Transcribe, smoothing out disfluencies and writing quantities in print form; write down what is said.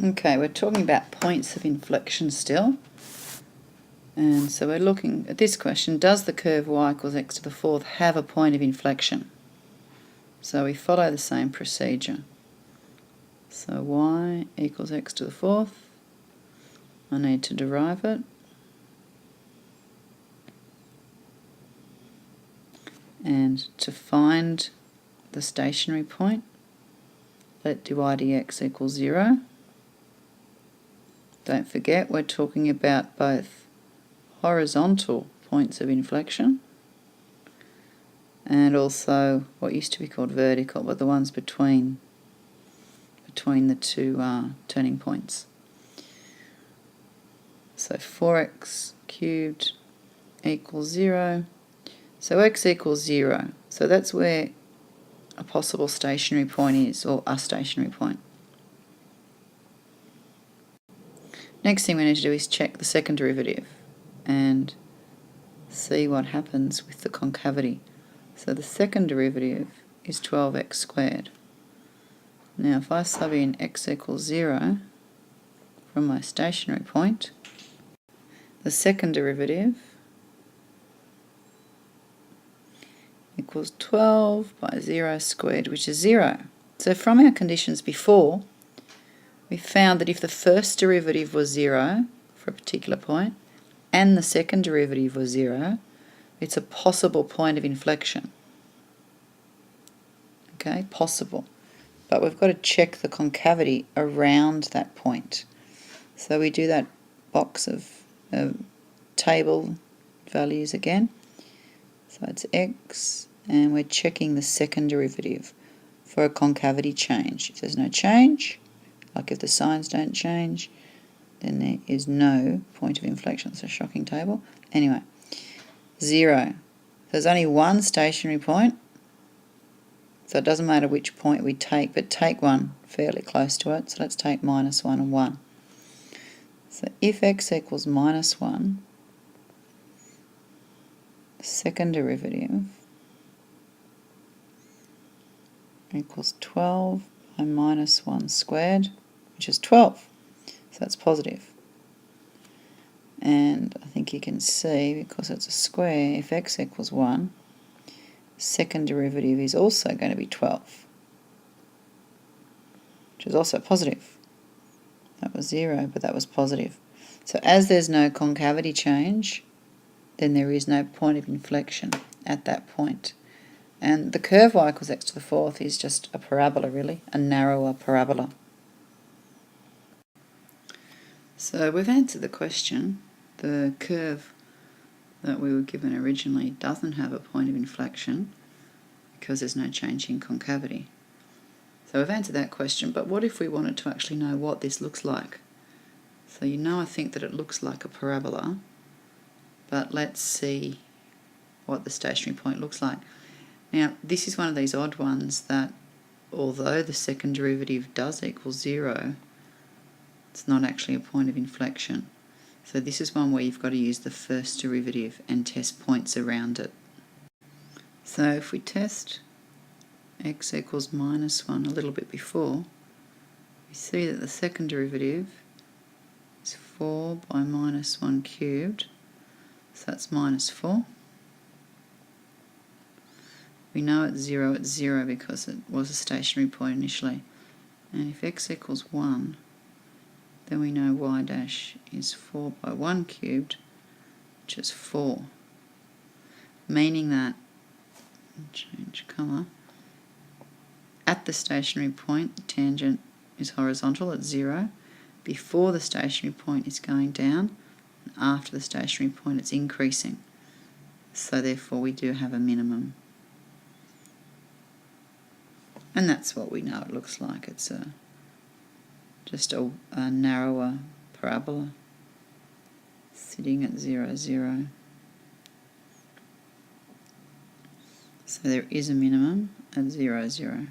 Okay, we're talking about points of inflection still. And so we're looking at this question, does the curve y equals x to the fourth have a point of inflection? So we follow the same procedure. So y equals x to the fourth. I need to derive it. And to find the stationary point, let dy dx equal 0. Don't forget, we're talking about both horizontal points of inflection and also what used to be called vertical, but the ones between the two turning points. So 4x cubed equals 0. So x equals 0. So that's where a possible stationary point is, or a stationary point. Next thing we need to do is check the second derivative and see what happens with the concavity. So the second derivative is 12x squared. Now if I sub in x equals 0 from my stationary point, the second derivative equals 12 by 0 squared, which is 0. So from our conditions before, we found that if the first derivative was 0 for a particular point and the second derivative was 0, it's a possible point of inflection. Okay, possible. But we've got to check the concavity around that point. So we do that box of table values again. So it's x, and we're checking the second derivative for a concavity change. If there's no change, like if the signs don't change, then there is no point of inflection. It's a shocking table. Anyway, 0. There's only one stationary point, so it doesn't matter which point we take, but take one fairly close to it. So let's take -1 and 1. So if x equals -1, the second derivative equals 12 by -1 squared, which is 12. So that's positive. And I think you can see, because it's a square, if x equals 1, second derivative is also going to be 12, which is also positive. That was 0, but that was positive. So as there's no concavity change, then there is no point of inflection at that point. And the curve y equals x to the fourth is just a parabola, really, a narrower parabola. So we've answered the question. The curve that we were given originally doesn't have a point of inflection because there's no change in concavity. So we've answered that question, but what if we wanted to actually know what this looks like? So I think that it looks like a parabola, but let's see what the stationary point looks like. Now, this is one of these odd ones that, although the second derivative does equal 0, it's not actually a point of inflection. So this is one where you've got to use the first derivative and test points around it. So if we test x equals -1 a little bit before, we see that the second derivative is 4 by -1 cubed, so that's -4. We know it's 0 because it was a stationary point initially. And if x equals 1, then we know y dash is 4 by 1 cubed, which is 4. Meaning that, change colour, at the stationary point, the tangent is horizontal at 0. Before the stationary point is going down, and after the stationary point it's increasing. So therefore we do have a minimum. And that's what we know it looks like. It's just a narrower parabola sitting at 0, 0. So there is a minimum at 0, 0.